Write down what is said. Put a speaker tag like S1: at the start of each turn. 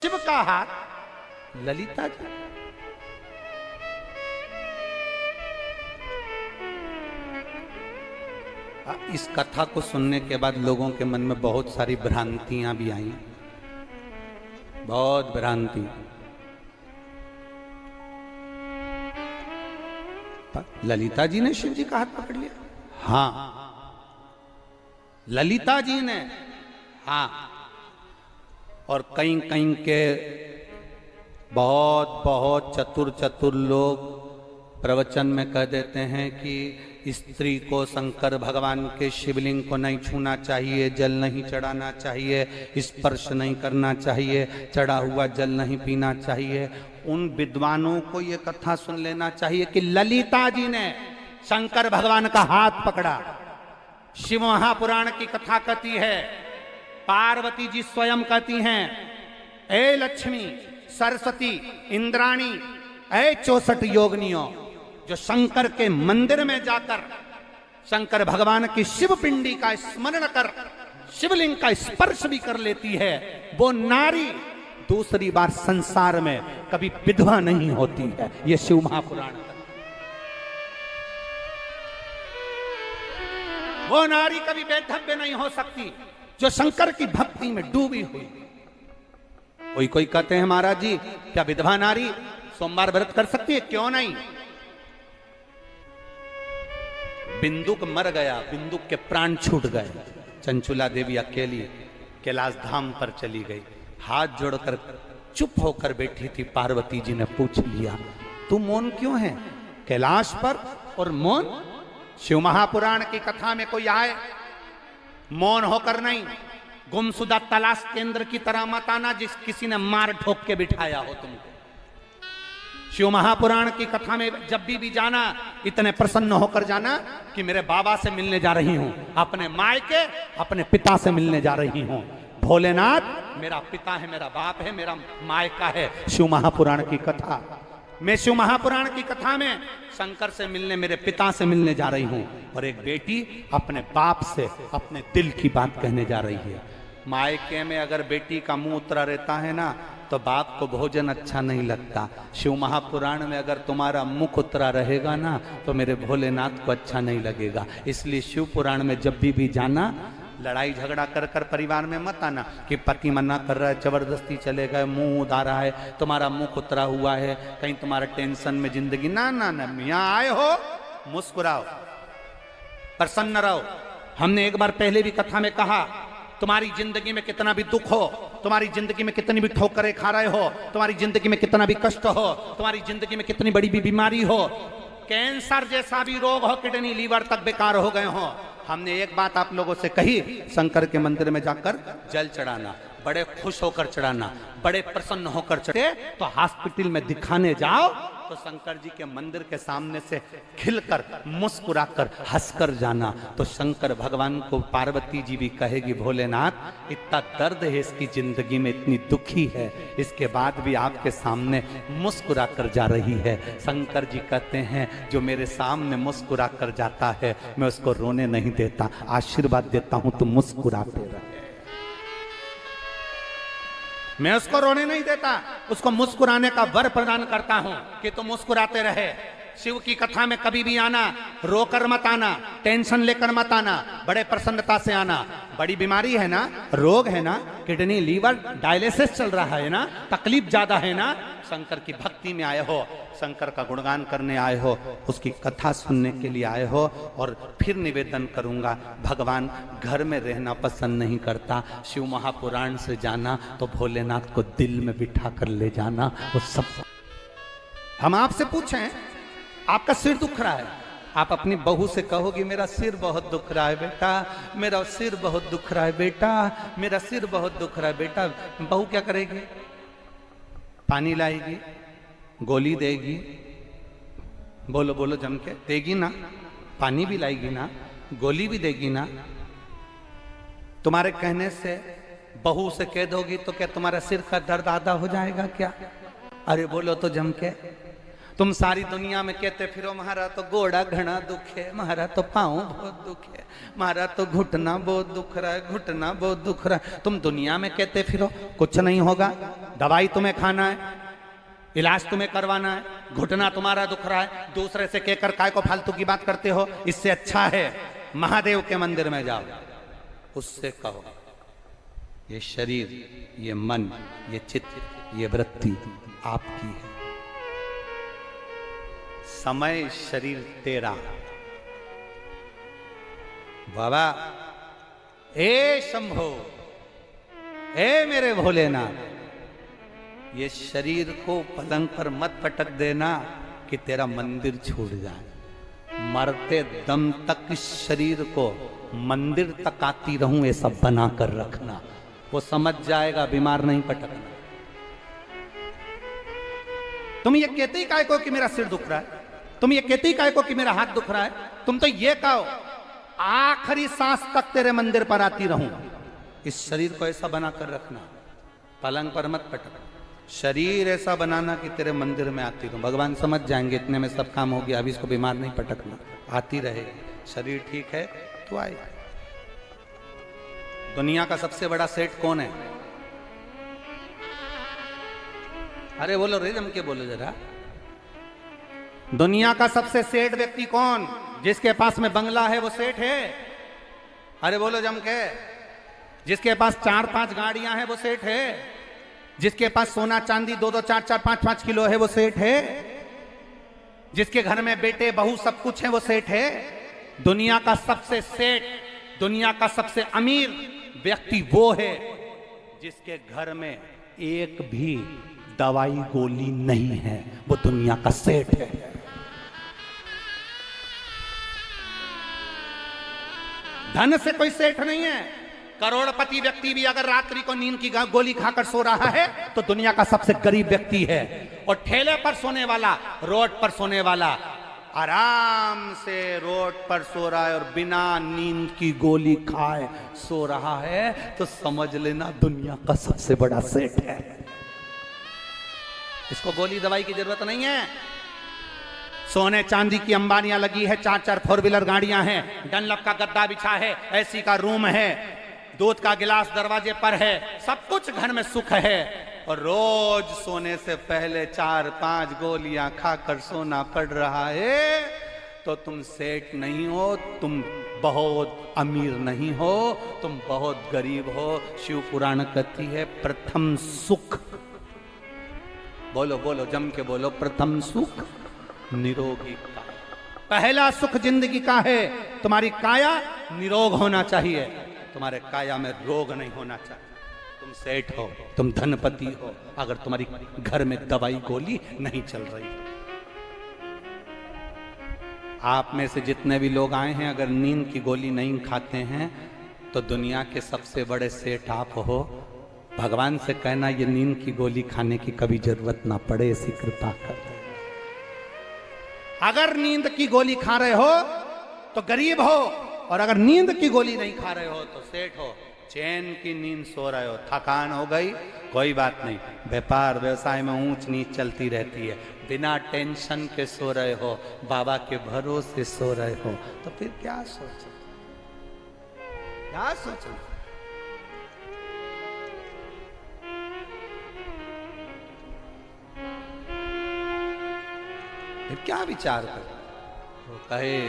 S1: शिव का हाथ ललिता जी। इस कथा को सुनने के बाद लोगों के मन में बहुत सारी भ्रांतियां भी आई, बहुत भ्रांति। ललिता जी ने शिव जी का हाथ पकड़ लिया? हाँ, ललिता जी ने, हाँ। और कहीं कहीं के बहुत बहुत चतुर चतुर लोग प्रवचन में कह देते हैं कि स्त्री को शंकर भगवान के शिवलिंग को नहीं छूना चाहिए, जल नहीं चढ़ाना चाहिए, स्पर्श नहीं करना चाहिए, चढ़ा हुआ जल नहीं पीना चाहिए। उन विद्वानों को ये कथा सुन लेना चाहिए कि ललिता जी ने शंकर भगवान का हाथ पकड़ा। शिव महापुराण की कथा कहती है, पार्वती जी स्वयं कहती हैं, ए लक्ष्मी, सरस्वती, इंद्राणी, ए 64 योगिनियों, जो शंकर के मंदिर में जाकर शंकर भगवान की शिव पिंडी का स्मरण कर शिवलिंग का स्पर्श भी कर लेती है, वो नारी दूसरी बार संसार में कभी विधवा नहीं होती है। ये शिव महापुराण। वो नारी कभी बेधव्य नहीं हो सकती जो शंकर की भक्ति में डूबी हुई। कोई कहते हैं महाराज जी, क्या विधवा नारी सोमवार व्रत कर सकती है? क्यों नहीं? बिंदुक मर गया, बिंदुक के प्राण छूट गए, चंचुला देवी अकेली कैलाश धाम पर चली गई। हाथ जोड़कर चुप होकर बैठी थी। पार्वती जी ने पूछ लिया, तू मौन क्यों है कैलाश पर? और मौन? शिव महापुराण की कथा में कोई आए मौन होकर नहीं। गुमशुदा तलाश केंद्र की तरह मत आना जिस किसी ने मार ठोक के बिठाया हो तुमको। शिव महापुराण की कथा में जब भी जाना, इतने प्रसन्न होकर जाना कि मेरे बाबा से मिलने जा रही हूं, अपने मायके अपने पिता से मिलने जा रही हूं। भोलेनाथ मेरा पिता है, मेरा बाप है, मेरा मायका है। शिव महापुराण की कथा मैं शिव महापुराण की कथा में शंकर से मिलने, मेरे पिता से मिलने जा रही हूं। और एक बेटी अपने बाप से अपने दिल की बात कहने जा रही है। मायके में अगर बेटी का मुंह उतरा रहता है ना, तो बाप को भोजन अच्छा नहीं लगता। शिव महापुराण में अगर तुम्हारा मुख उतरा रहेगा ना, तो मेरे भोलेनाथ को अच्छा नहीं लगेगा। इसलिए शिव पुराण में जब भी जाना, लड़ाई झगड़ा कर कर परिवार में मत आना कि पति मना कर रहा है, जबरदस्ती चले गए, मुंह उधारा है, तुम्हारा मुख उतरा हुआ है, कहीं तुम्हारा टेंशन में जिंदगी। ना ना ना, यहाँ आए हो मुस्कुराओ, प्रसन्न रहो। हमने एक बार पहले भी कथा में कहा, तुम्हारी जिंदगी में कितना भी दुख हो, तुम्हारी जिंदगी में कितनी भी ठोकरें खा रहे हो, तुम्हारी जिंदगी में कितना भी कष्ट हो, तुम्हारी जिंदगी में कितनी बड़ी भी बीमारी हो, कैंसर जैसा भी रोग हो, किडनी लीवर तक बेकार हो गए हो, हमने एक बात आप लोगों से कही, शंकर के मंदिर में जाकर जल चढ़ाना, बड़े खुश होकर चढ़ाना, बड़े प्रसन्न होकर चढ़े। तो हॉस्पिटल में दिखाने जाओ तो शंकर जी के मंदिर के सामने से खिलकर, मुस्कुराकर, हंसकर जाना। तो शंकर भगवान को पार्वती जी भी कहेगी, भोलेनाथ इतना दर्द है इसकी जिंदगी में, इतनी दुखी है, इसके बाद भी आपके सामने मुस्कुरा कर जा रही है। शंकर जी कहते हैं, जो मेरे सामने मुस्कुरा कर जाता है, मैं उसको रोने नहीं देता, आशीर्वाद देता हूं, तुम मुस्कुराते रहे। मैं उसको रोने नहीं देता, उसको मुस्कुराने का वर प्रदान करता हूं कि तुम मुस्कुराते रहे। शिव की कथा में कभी भी आना, रोकर मत आना, टेंशन लेकर मत आना, बड़े प्रसन्नता से आना। बड़ी बीमारी है ना, रोग है ना, किडनी लीवर डायलिसिस चल रहा है ना, तकलीफ ज्यादा है ना, शंकर की भक्ति में आए हो, शंकर का गुणगान करने आए हो, उसकी कथा सुनने के लिए आए हो। और फिर निवेदन करूंगा, भगवान घर में रहना पसंद नहीं करता, शिव महापुराण से जाना तो भोलेनाथ को दिल में बिठा कर ले जाना। वो सब हम आपसे पूछें, आपका सिर दुख रहा है, आप अपनी बहू से कहोगी, मेरा सिर बहुत दुख रहा है बेटा, मेरा सिर बहुत दुख रहा है बेटा, मेरा सिर बहुत दुख रहा है बेटा। बहू क्या करेगी? पानी लाएगी, गोली देगी, बोलो बोलो जम के, देगी ना? पानी भी लाएगी ना, गोली भी देगी ना? तुम्हारे कहने से बहू से कह दोगी तो क्या तुम्हारा सिर का दर्द आधा हो जाएगा क्या? अरे बोलो तो जम के। तुम सारी दुनिया में कहते फिरो महारा तो गोड़ा घना दुख है, महारा तो पाँव बहुत दुख है, महारा तो घुटना बहुत दुख रहा है, घुटना बहुत दुख रहा है। तुम दुनिया में कहते फिरो कुछ नहीं होगा, दवाई तुम्हें खाना है, इलाज तुम्हें करवाना है, घुटना तुम्हारा दुख रहा है, दूसरे से कहकर काय को फालतू की बात करते हो। इससे अच्छा है महादेव के मंदिर में जाओ, उससे कहो ये शरीर, ये मन, ये चित्त, ये वृत्ति आपकी है, समय शरीर तेरा। बाबा ए शंभो, ए मेरे भोलेनाथ, ये शरीर को पलंग पर मत पटक देना कि तेरा मंदिर छूट जाए। मरते दम तक इस शरीर को मंदिर तक आती रहूं ये सब बना कर रखना, वो समझ जाएगा, बीमार नहीं पटकना। तुम ये कहते ही काय को कि मेरा सिर दुख रहा है, तुम ये कहते ही काय को कि मेरा हाथ दुख रहा है, तुम तो ये कहो आखिरी सांस तक तेरे मंदिर पर आती रहूं। इस शरीर को ऐसा बनाकर रखना, पलंग पर मत पटकना, शरीर ऐसा बनाना कि तेरे मंदिर में आती रहूं। भगवान समझ जाएंगे इतने में सब काम हो गया, अभी इसको बीमार नहीं पटकना, आती रहेगी। शरीर ठीक है तो आए। दुनिया का सबसे बड़ा सेठ कौन है? अरे बोलो रे, जम के बोलो जरा। दुनिया का सबसे सेठ व्यक्ति कौन? जिसके पास में बंगला है वो सेठ है। अरे बोलो जम के। जिसके पास 4-5 गाड़ियां हैं वो सेठ है। जिसके पास सोना चांदी 2-2, 4-4, 5-5 किलो है वो सेठ है। जिसके घर में बेटे बहू सब कुछ है वो सेठ है। दुनिया का सबसे सेठ, दुनिया का सबसे अमीर व्यक्ति वो है जिसके घर में एक भी दवाई गोली नहीं है, वो दुनिया का सेठ है। धन से कोई सेठ नहीं है। करोड़पति व्यक्ति भी अगर रात्रि को नींद की गोली खाकर सो रहा है तो दुनिया का सबसे गरीब व्यक्ति है। और ठेले पर सोने वाला, रोड पर सोने वाला, आराम से रोड पर सो रहा है और बिना नींद की गोली खाए सो रहा है, तो समझ लेना दुनिया का सबसे बड़ा सेठ है। इसको गोली दवाई की जरूरत नहीं है। सोने चांदी की अंबानियां लगी है, 4-4 4 व्हीलर गाड़ियां हैं, डनलप का गद्दा बिछा है, एसी का रूम है, दूध का गिलास दरवाजे पर है, सब कुछ घर में सुख है। और रोज सोने से पहले 4-5 गोलियां खाकर सोना पड़ रहा है, तो तुम सेठ नहीं हो, तुम बहुत अमीर नहीं हो, तुम बहुत गरीब हो। शिव पुराण कहती है प्रथम सुख, बोलो बोलो जम के बोलो, प्रथम सुख निरोगी का। पहला सुख जिंदगी का है तुम्हारी काया निरोग होना चाहिए, तुम्हारे काया में रोग नहीं होना चाहिए। तुम सेठ हो, तुम धनपति हो, अगर तुम्हारी घर में दवाई गोली नहीं चल रही। आप में से जितने भी लोग आए हैं, अगर नींद की गोली नहीं खाते हैं तो दुनिया के सबसे बड़े सेठ आप हो। भगवान से कहना ये नींद की गोली खाने की कभी जरूरत ना पड़े, ऐसी कृपा कर। अगर नींद की गोली खा रहे हो तो गरीब हो, और अगर नींद की गोली नहीं खा रहे हो तो सेठ हो। चैन की नींद सो रहे हो, थकान हो गई, कोई बात नहीं, व्यापार व्यवसाय में ऊंच नीच चलती रहती है, बिना टेंशन के सो रहे हो, बाबा के भरोसे सो रहे हो, तो फिर क्या सोचो, क्या सोचो, फिर क्या विचार करो। तो कहे